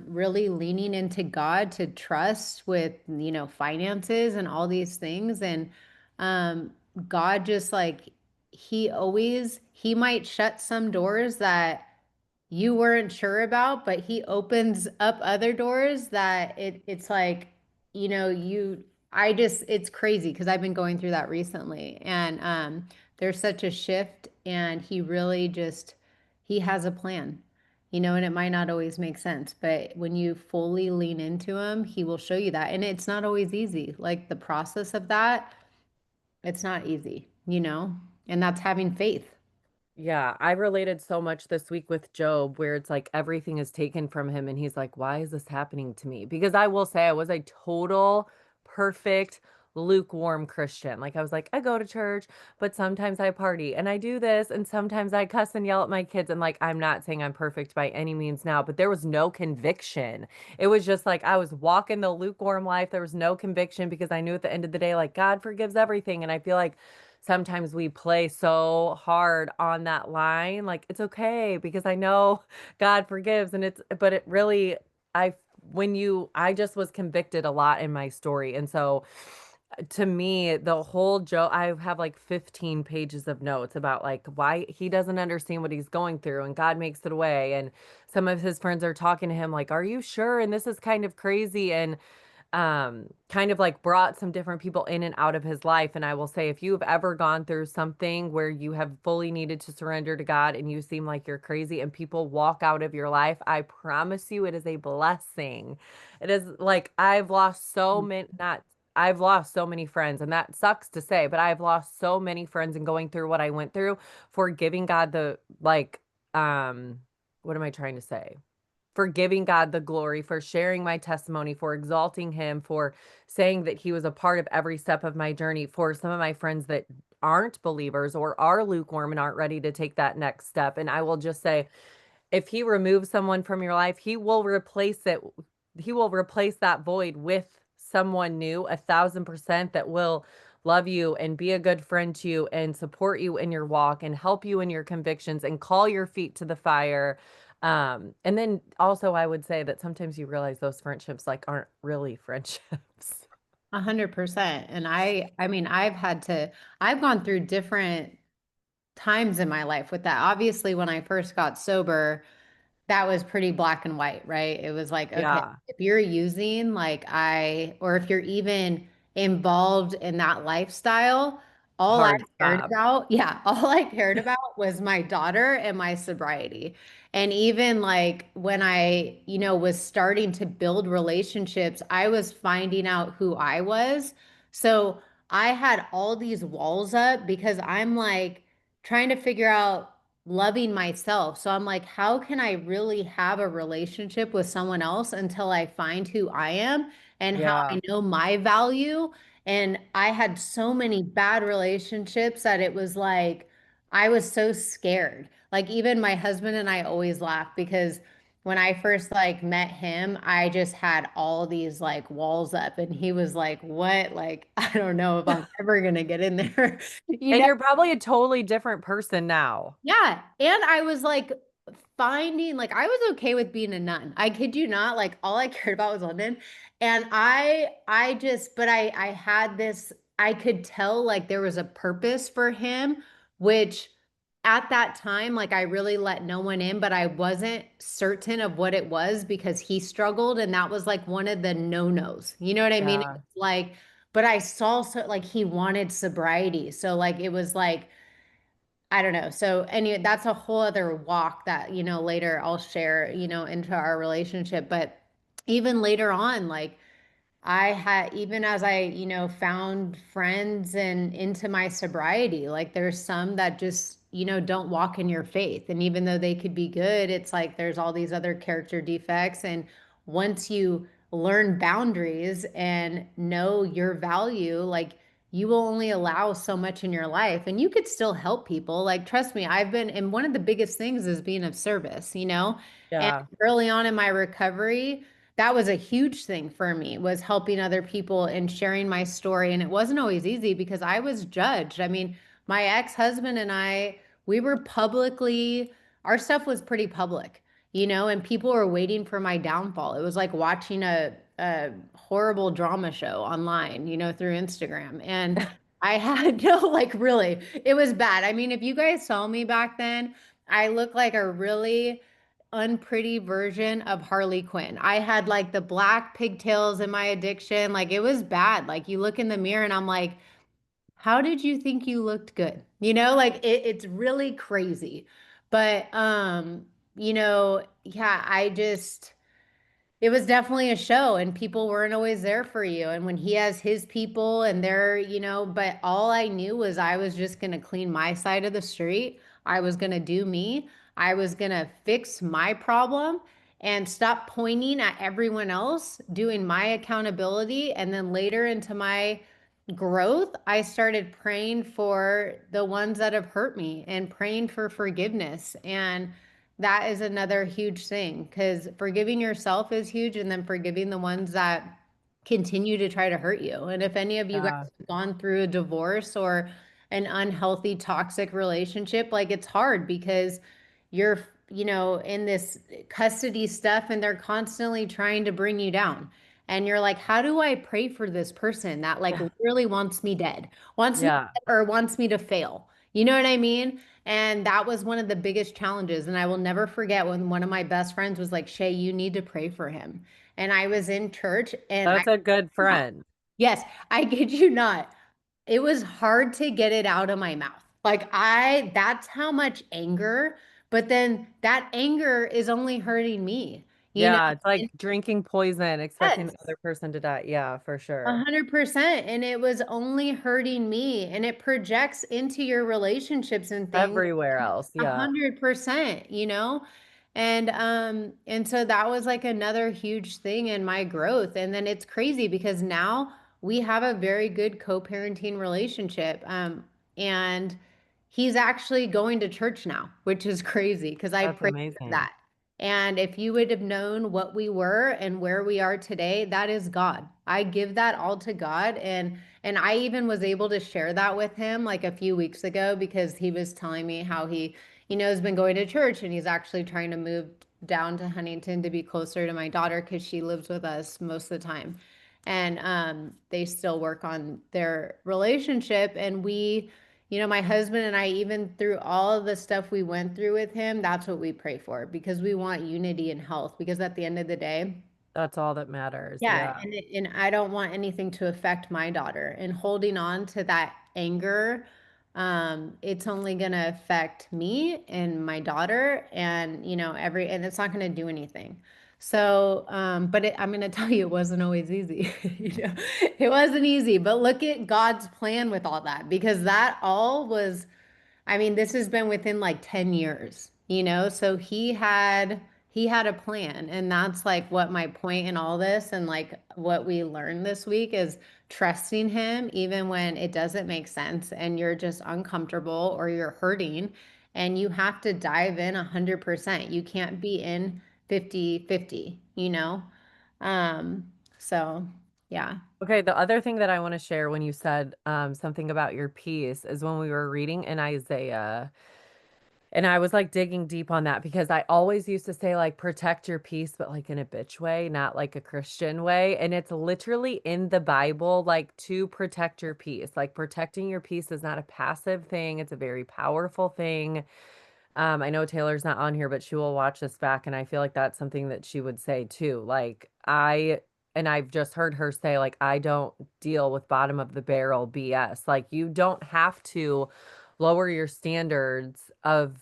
really leaning into God to trust with, you know, finances and all these things. And um, God just like, he might shut some doors that you weren't sure about, but he opens up other doors that it's like, you know, it's crazy because I've been going through that recently. And there's such a shift, and he really just, he has a plan, you know, and it might not always make sense, but when you fully lean into him, he will show you that. And it's not always easy. Like the process of that, it's not easy, you know, and that's having faith. Yeah, I related so much this week with Job, where it's like everything is taken from him and he's like, why is this happening to me? Because I will say I was a total, perfect, lukewarm Christian. Like, I was like, I go to church, but sometimes I party and I do this, and sometimes I cuss and yell at my kids. And like, I'm not saying I'm perfect by any means now, but there was no conviction. It was just like I was walking the lukewarm life. There was no conviction because I knew at the end of the day, like, God forgives everything. And I feel like sometimes we play so hard on that line. Like, it's okay because I know God forgives. And but it really, I, I just was convicted a lot in my story. And so to me, the whole joke, I have like 15 pages of notes about like why he doesn't understand what he's going through and God makes it away. And some of his friends are talking to him like, are you sure? And this is kind of crazy. And kind of like brought some different people in and out of his life. And I will say, if you've ever gone through something where you have fully needed to surrender to God and you seem like you're crazy and people walk out of your life, I promise you it is a blessing. It is like I've lost so many friends, and that sucks to say, but I've lost so many friends in going through what I went through for giving God the what am I trying to say? For giving God the glory, for sharing my testimony, for exalting him, for saying that he was a part of every step of my journey. For some of my friends that aren't believers or are lukewarm and aren't ready to take that next step. And I will just say, if he removes someone from your life, he will replace that void with someone new, 1,000% that will love you and be a good friend to you and support you in your walk and help you in your convictions and call your feet to the fire. And then also I would say that sometimes you realize those friendships like aren't really friendships. 100%. And I mean, I've gone through different times in my life with that. Obviously, when I first got sober, that was pretty black and white, right? It was like, okay, Yeah. if you're using or if you're even involved in that lifestyle, all I Hard cared stop. about, yeah, all I cared about was my daughter and my sobriety. And even like when I, was starting to build relationships, I was finding out who I was. So I had all these walls up because I'm like trying to figure out loving myself. So I'm like, how can I really have a relationship with someone else until I find who I am and how Yeah. I know my value? And I had so many bad relationships that it was like, I was so scared. Like even my husband and I always laugh because when I first like met him, I just had all these like walls up and he was like, "What? Like I don't know if I'm ever gonna get in there." You And know? you're probably a totally different person now. Yeah. And I was like finding, like, I was okay with being a nun. I kid you not. Like, all I cared about was London. And but I had this, I could tell like there was a purpose for him, which at that time, like, I really let no one in, but I wasn't certain of what it was because he struggled. And that was like one of the no-nos. You know what I mean? Yeah. It's like, but I saw so like he wanted sobriety. So, like, it was like, I don't know. So anyway, that's a whole other walk that, later I'll share, into our relationship. But even later on, like I had, even as I, found friends and into my sobriety, like there's some that just, don't walk in your faith. And even though they could be good, it's like there's all these other character defects. And once you learn boundaries and know your value, like you will only allow so much in your life and you could still help people. Like, trust me, and one of the biggest things is being of service, And Yeah. early on in my recovery, that was a huge thing for me was helping other people and sharing my story. And it wasn't always easy because I was judged. I mean, my ex-husband and I, we were publicly, our stuff was pretty public, and people were waiting for my downfall. It was like watching a horrible drama show online, through Instagram. And I had no, like, really, it was bad. I mean, if you guys saw me back then, I look like a really unpretty version of Harley Quinn. I had like the black pigtails in my addiction. Like it was bad. Like you look in the mirror and I'm like, how did you think you looked good? Like it's really crazy. But yeah, it was definitely a show and people weren't always there for you. And when he has his people and they're, but all I knew was I was just going to clean my side of the street. I was going to do me. I was going to fix my problem and stop pointing at everyone else, doing my accountability. And then later into my growth, I started praying for the ones that have hurt me and praying for forgiveness. And that is another huge thing because forgiving yourself is huge and then forgiving the ones that continue to try to hurt you. And if any of you guys Yeah. have gone through a divorce or an unhealthy, toxic relationship, like it's hard because you're, in this custody stuff and they're constantly trying to bring you down. And you're like, how do I pray for this person that like Yeah. literally wants me dead, wants me Yeah. or wants me to fail? You know what I mean? And that was one of the biggest challenges. And I will never forget when one of my best friends was like, Shay, you need to pray for him. And I was in church and That's a good friend. yes, I kid you not. It was hard to get it out of my mouth. Like that's how much anger, but then that anger is only hurting me, you know? Yeah, it's like And drinking poison, expecting the yes, other person to die. Yeah, for sure. 100%. And it was only hurting me. And it projects into your relationships and things Everywhere else. a Yeah, 100%, and so that was like another huge thing in my growth. And then it's crazy because now we have a very good co-parenting relationship. And he's actually going to church now, which is crazy because I that's prayed for amazing. that. And if you would have known what we were and where we are today, that is God. I give that all to God. And I even was able to share that with him like a few weeks ago because he was telling me how he, has been going to church and he's actually trying to move down to Huntington to be closer to my daughter because she lives with us most of the time. And they still work on their relationship. And my husband and I, even through all of the stuff we went through with him, that's what we pray for because we want unity and health. Because at the end of the day, That's all that matters. yeah, Yeah. and I don't want anything to affect my daughter. And holding on to that anger, it's only gonna affect me and my daughter, and and it's not gonna do anything. So, but I'm gonna tell you, it wasn't always easy. It wasn't easy. But look at God's plan with all that, because that all was, I mean, this has been within like 10 years, so he had a plan. And that's like what my point in all this and like what we learned this week is trusting him even when it doesn't make sense and you're just uncomfortable or you're hurting, and you have to dive in 100%. You can't be in 50-50, Um, so yeah. Okay, the other thing that I want to share when you said something about your peace is when we were reading in Isaiah. And I was like digging deep on that because I always used to say like protect your peace, but like in a bitch way, not like a Christian way. And it's literally in the Bible, like to protect your peace. Like protecting your peace is not a passive thing, it's a very powerful thing. I know Taylor's not on here, but she will watch this back. And I feel like that's something that she would say too. And I've just heard her say, like, I don't deal with bottom of the barrel BS. Like, you don't have to lower your standards of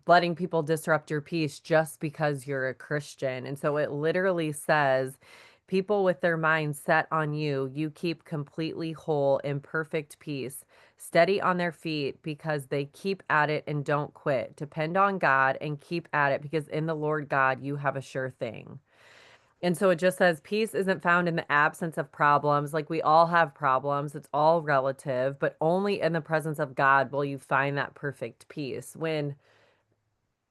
letting people disrupt your peace just because you're a Christian. And so it literally says, people with their minds set on you, you keep completely whole in perfect peace, steady on their feet because they keep at it and don't quit. Depend on God and keep at it because in the Lord God, you have a sure thing. And so it just says peace isn't found in the absence of problems. Like we all have problems, it's all relative, but only in the presence of God will you find that perfect peace. When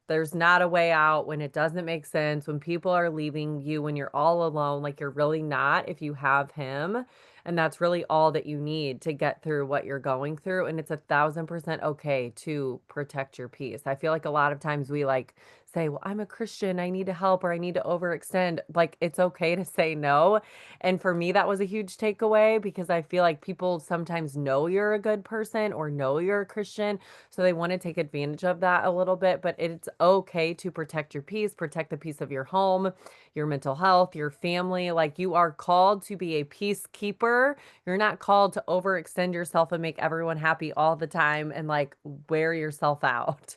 there's not a way out, when it doesn't make sense, when people are leaving you, when you're all alone, like you're really not if you have him. And that's really all that you need to get through what you're going through. And it's 1,000% okay to protect your peace. I feel like a lot of times we like say, well, I'm a Christian, I need to help or I need to overextend. Like it's okay to say no. And for me, that was a huge takeaway because I feel like people sometimes know you're a good person or know you're a Christian, so they want to take advantage of that a little bit, but it's okay to protect your peace, protect the peace of your home, your mental health, your family. Like you are called to be a peacekeeper. You're not called to overextend yourself and make everyone happy all the time and like wear yourself out.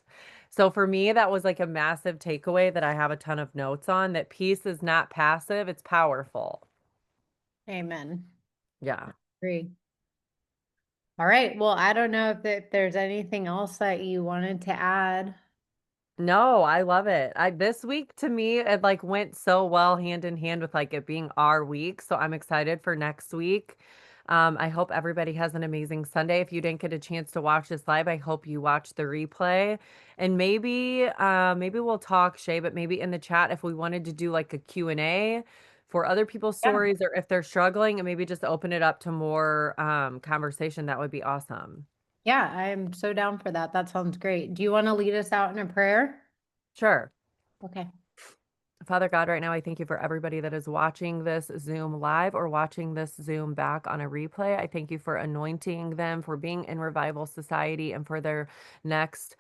So for me, that was like a massive takeaway that I have a ton of notes on, that peace is not passive, it's powerful. Amen. Yeah. Agree. All right. Well, I don't know if there's anything else that you wanted to add. No, I love it. This week to me it like went so well hand in hand with like it being our week. So I'm excited for next week. I hope everybody has an amazing Sunday. If you didn't get a chance to watch this live, I hope you watch the replay. And maybe we'll talk, Shay, but maybe in the chat if we wanted to do like a Q&A for other people's Yeah. stories or if they're struggling and maybe just open it up to more conversation, that would be awesome. Yeah, I'm so down for that. That sounds great. Do you want to lead us out in a prayer? Sure. Okay. Father God, right now, I thank you for everybody that is watching this Zoom live or watching this Zoom back on a replay. I thank you for anointing them, for being in Revival Society, and for their next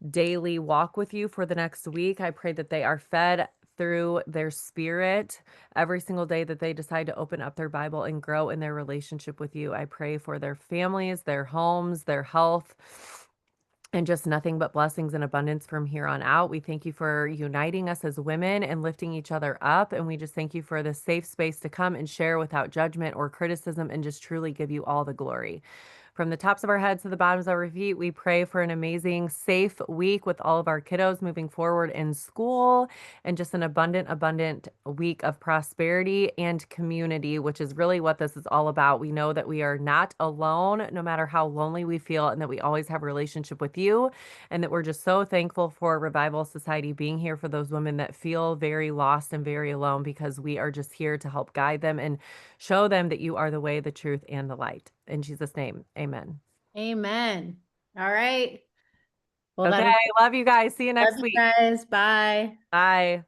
daily walk with you for the next week. I pray that they are fed through their spirit every single day that they decide to open up their Bible and grow in their relationship with you. I pray for their families, their homes, their health, and just nothing but blessings and abundance from here on out. We thank you for uniting us as women and lifting each other up. And we just thank you for the safe space to come and share without judgment or criticism and just truly give you all the glory. From the tops of our heads to the bottoms of our feet, we pray for an amazing, safe week with all of our kiddos moving forward in school, and just an abundant week of prosperity and community, which is really what this is all about. We know that we are not alone, no matter how lonely we feel, and that we always have a relationship with you, and that we're just so thankful for Revival Society being here for those women that feel very lost and very alone, because we are just here to help guide them and show them that you are the way, the truth, and the light. In Jesus' name, amen. Amen. All right. Well, Okay, that is love you guys. See you love next you week. guys. Bye. Bye.